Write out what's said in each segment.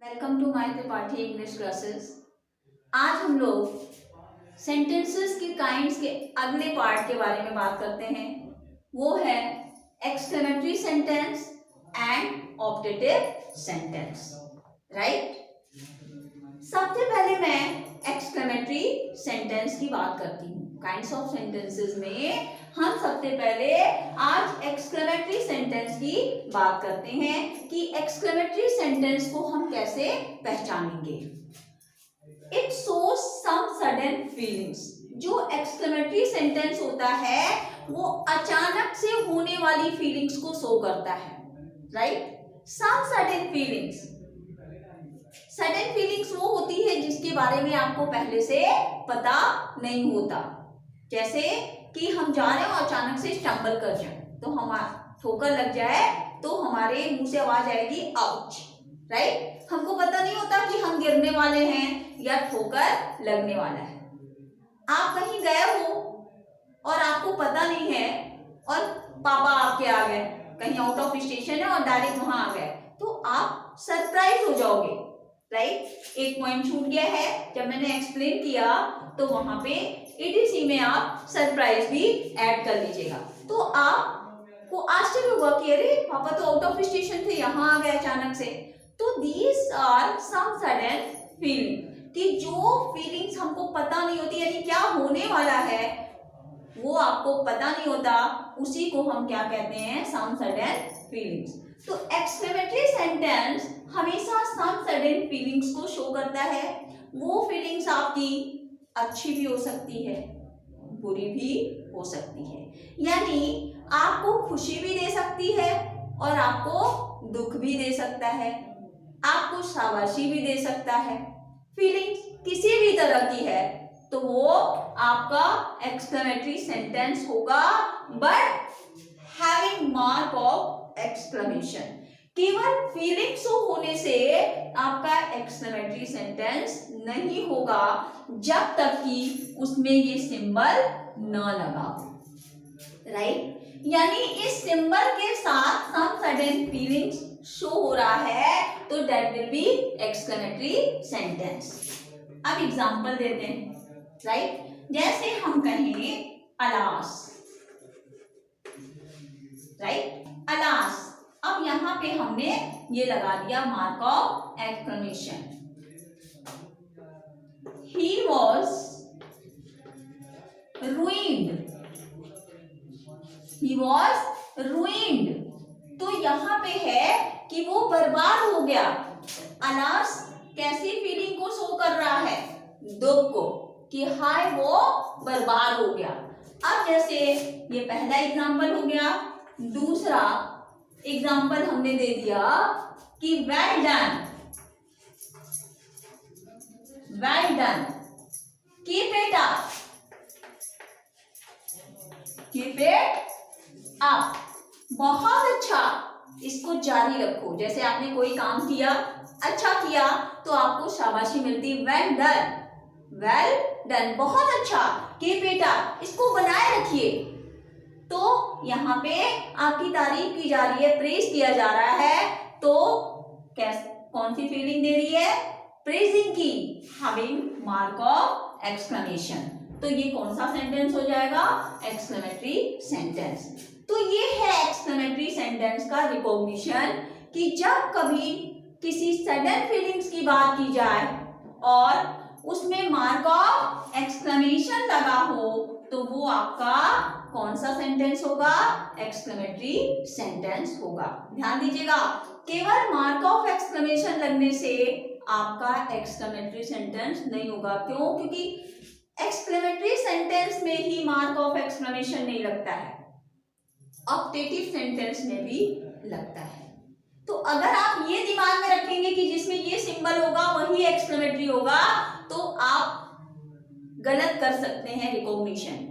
Welcome to my Tripathi English classes. आज हम लोग सेंटेंसेस के काइंड्स के अगले पार्ट के बारे में बात करते हैं। वो है exclamatory sentence and optative sentence. Right, सबसे पहले मैं एक्सक्लेमेटरी सेंटेंस की बात करती हूँ। काइंड्स ऑफ सेंटेंसेस में हम सबसे पहले आज एक्सक्लेमेटरी सेंटेंस की बात करते हैं कि एक्सक्लेमेटरी सेंटेंस को हम कैसे पहचानेंगे। It shows some sudden feelings. जो एक्सक्लेमेटरी सेंटेंस होता है वो अचानक से होने वाली फीलिंग्स को शो करता है। Right, some sudden feelings. Sudden feelings वो होती है जिसके बारे में आपको पहले से पता नहीं होता। जैसे कि हम जा रहे हो, अचानक से स्टम्बल कर जाए तो हमारा ठोकर लग जाए तो हमारे मुंह से आवाज आएगी आउच। राइट, हमको पता नहीं होता कि हम गिरने वाले हैं या ठोकर लगने वाला है। आप कहीं गए हो और आपको पता नहीं है और पापा आपके आ गए, कहीं आउट ऑफ स्टेशन है और डायरेक्ट वहां आ गए, तो आप सरप्राइज हो जाओगे। राइट, एक पॉइंट छूट गया है जब मैंने एक्सप्लेन किया, तो वहां पे ETC में आप सरप्राइज भी ऐड कर लीजिएगा। तो आपको आश्चर्य होगा कि अरे पापा तो आउट ऑफ स्टेशन थे, यहाँ आ गए अचानक से। तो these are some sudden feeling, कि जो फीलिंग्स हमको पता नहीं होती, यानी क्या होने वाला है वो आपको पता नहीं होता, उसी को हम क्या कहते हैं, सम सडन फीलिंग्स। तो एक्सक्लेमेटरी सेंटेंस हमेशा सम सडन फीलिंग्स को शो करता है। वो फीलिंग्स आपकी अच्छी भी हो सकती है, बुरी भी हो सकती है, यानी आपको खुशी भी दे सकती है और आपको दुख भी दे सकता है, आपको शाबाशी भी दे सकता है। फीलिंग्स किसी भी तरह की है तो वो आपका एक्सक्लेमेटरी सेंटेंस होगा, but having mark of exclamation. केवल फीलिंग शो होने से आपका एक्सक्लेमेटरी सेंटेंस नहीं होगा जब तक कि उसमें ये सिंबल न लगा। राइट, यानी इस सिंबल के साथ सम सडन फीलिंग्स शो हो रहा है तो that will be exclamatory sentence. अब एग्जांपल देते हैं। राइट, जैसे हम कहें अलास। Right, alas. अब यहां पे हमने ये लगा दिया mark of exclamation. He was ruined, he was ruined। तो यहां पे है कि वो बर्बाद हो गया। अलास कैसी फीलिंग को शो कर रहा है, दुख को, कि हाय वो बर्बाद हो गया। अब जैसे ये पहला एग्जांपल हो गया, दूसरा एग्जांपल हमने दे दिया कि well done, well done, keep it up, keep it up, बहुत अच्छा, इसको जारी रखो। जैसे आपने कोई काम किया, अच्छा किया, तो आपको शाबाशी मिलती, वेल डन, वेल डन, बहुत अच्छा, कीप इट अप, इसको बनाए रखिए। तो यहाँ पे आपकी तारीफ की जा रही है, प्रेज किया जा रहा है, तो कौन सी फीलिंग दे रही है, प्रेजिंग की, हैविंग मार्क ऑफ एक्सक्लेमेशन। तो ये कौन सा सेंटेंस हो जाएगा, एक्सक्लेमेटरी सेंटेंस। तो ये है एक्सक्लेमेटरी सेंटेंस का रिकॉग्निशन, कि जब कभी किसी सडन फीलिंग्स की बात की जाए और उसमें मार्क ऑफ एक्सक्लेमेशन लगा हो तो वो आपका कौन सा सेंटेंस होगा, एक्सक्लेमेटरी सेंटेंस होगा। ध्यान दीजिएगा, केवल मार्क ऑफ एक्सक्लेमेशन लगने से आपका एक्सक्लेमेटरी सेंटेंस नहीं होगा। क्यों? क्योंकि एक्सक्लेमेटरी सेंटेंस में ही मार्क ऑफ एक्सक्लेमेशन नहीं लगता है, ऑप्टेटिव सेंटेंस में भी लगता है। तो अगर आप ये दिमाग में रखेंगे कि जिसमें ये सिंबल होगा वही एक्सक्लेमेटरी होगा, तो आप गलत कर सकते हैं रिकॉग्निशन।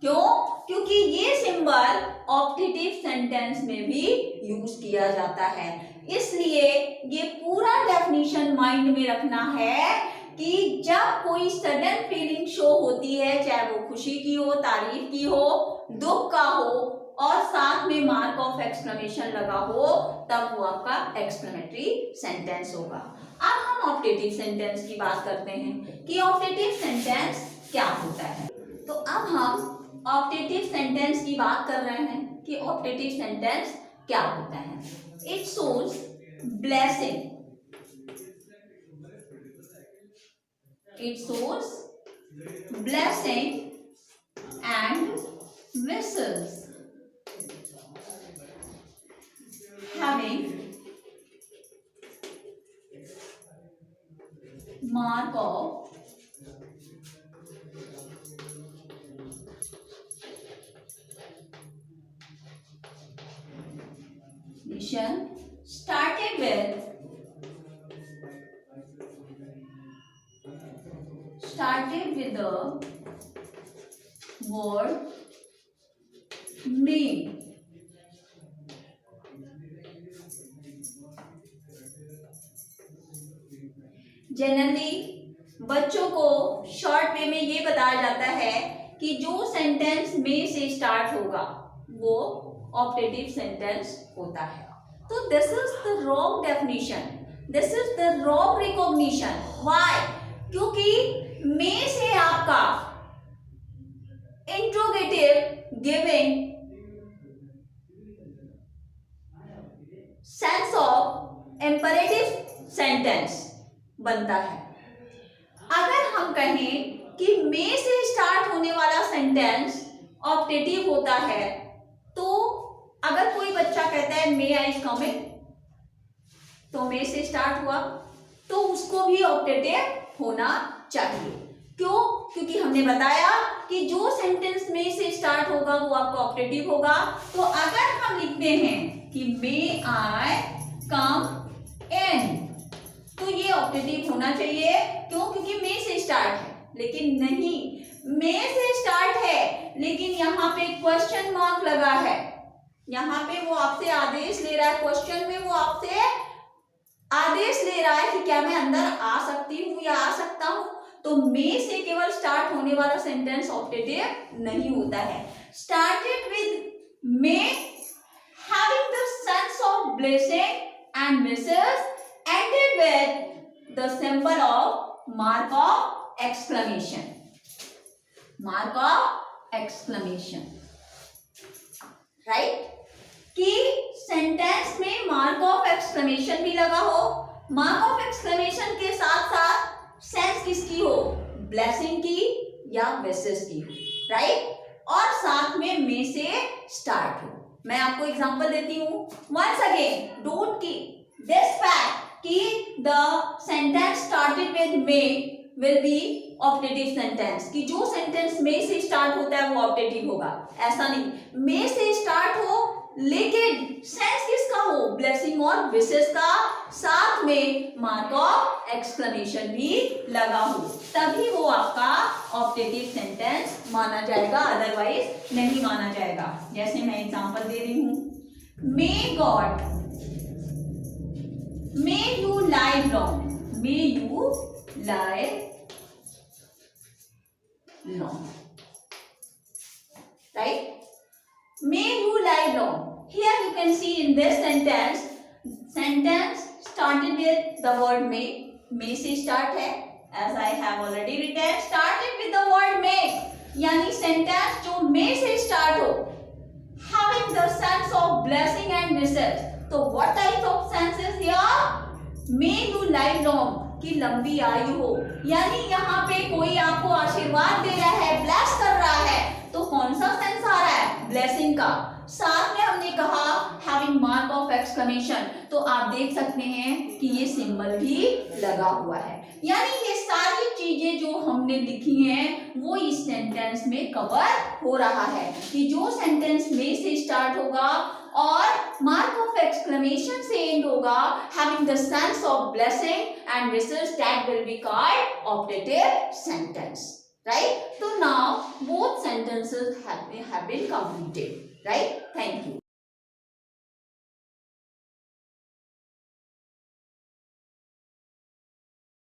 क्यों? क्योंकि ये सिंबल ऑप्टेटिव सेंटेंस में भी यूज किया जाता है। इसलिए ये पूरा डेफिनेशन माइंड में रखना है कि जब कोई सडन फीलिंग शो होती है, चाहे वो खुशी की हो, तारीफ की हो, दुख का हो, और साथ में मार्क ऑफ एक्सक्लेमेशन लगा हो, तब वो आपका एक्सक्लेमेटरी सेंटेंस होगा। अब हम ऑप्टेटिव सेंटेंस की बात करते हैं कि ऑप्टेटिव सेंटेंस क्या होता है। तो अब हम ऑप्टेटिव सेंटेंस की बात कर रहे हैं कि ऑप्टेटिव सेंटेंस क्या होता है। It shows blessing, it shows blessing and wishes, having mark of mission started with the word may। Generally बच्चों को शॉर्ट वे में ये बताया जाता है कि जो सेंटेंस में से स्टार्ट होगा वो ऑप्टेटिव सेंटेंस होता है। तो this is the wrong definition, this is the wrong recognition. Why? क्योंकि में से आपका interrogative giving sense of imperative sentence बनता है। अगर हम कहें कि में से स्टार्ट होने वाला सेंटेंस ऑप्टेटिव होता है, तो अगर कोई बच्चा कहता है मे आई कमिंग, तो मे से स्टार्ट हुआ, तो उसको भी ऑप्टेटिव होना चाहिए। क्यों? क्योंकि हमने बताया कि जो सेंटेंस में से स्टार्ट होगा वो आपका ऑप्टेटिव होगा। तो अगर हम लिखते हैं कि मे आई कम इन, तो ये ऑप्टेटिव होना चाहिए। क्यों? क्योंकि मे से स्टार्ट है। लेकिन नहीं, मे से स्टार्ट है लेकिन यहाँ पे क्वेश्चन मार्क लगा है, यहाँ पे वो आपसे आदेश ले रहा है, क्वेश्चन में वो आपसे आदेश ले रहा है कि क्या मैं अंदर आ सकती हूँ या आ सकता हूँ। तो मे से केवल स्टार्ट होने वाला सेंटेंस ऑप्टेटिव नहीं होता है। Started with may, having the sense of blessing and wishes, ended with the symbol of mark of exclamation, mark of exclamation, right? कि सेंटेंस में मार्क ऑफ एक्सक्लेमेशन भी लगा हो, मार्क ऑफ एक्सक्लेमेशन के साथ साथ सेंस किसकी हो, ब्लेसिंग की या विशेस की हो, राइट? और साथ में मे से स्टार्ट हो। मैं आपको एग्जांपल देती हूँ। वंस अगेन डोंट की दिस फैक्ट कि the sentence started with may will be optative sentence, कि जो सेंटेंस मे से स्टार्ट होता है वो ऑप्टेटिव होगा। ऐसा नहीं, मे से स्टार्ट हो लेकिन सेंस किसका हो, ब्लेसिंग और विशेस का, साथ में मार्क ऑफ एक्सक्लेमेशन भी लगा हो, तभी वो आपका ऑप्टेटिव सेंटेंस माना जाएगा, अदरवाइज नहीं माना जाएगा। जैसे मैं एग्जांपल दे रही हूं, may God, may you lie long, may you lie long, right? May you lie long. Here you can see in this sentence, sentence started with the word may से start है, as I have already written, started with the word may, यानी sentence जो may से start हो, having the sense of blessing and wishes। तो what type of sense is here? May you live long, कि लंबी आयु हो, यानी यहाँ पे कोई आपको आशीर्वाद दे रहा है, ब्लेस कर रहा है। तो कौन सा सेंस आ रहा है, ब्लेसिंग का। साथ में हमने कहा हैविंग मार्क ऑफ एक्सक्लेमेशन, तो आप देख सकते हैं कि ये सिंबल भी लगा हुआ है। यानी ये सारी चीजें जो हमने लिखी हैं वो इस सेंटेंस में कवर हो रहा है कि जो सेंटेंस में से स्टार्ट होगा और मार्क ऑफ एक्सक्लेमेशन से एंड होगा, having the sense of blessing and wishes, that will be called optative sentence, right? So now both sentences have been completed, right? Thank you.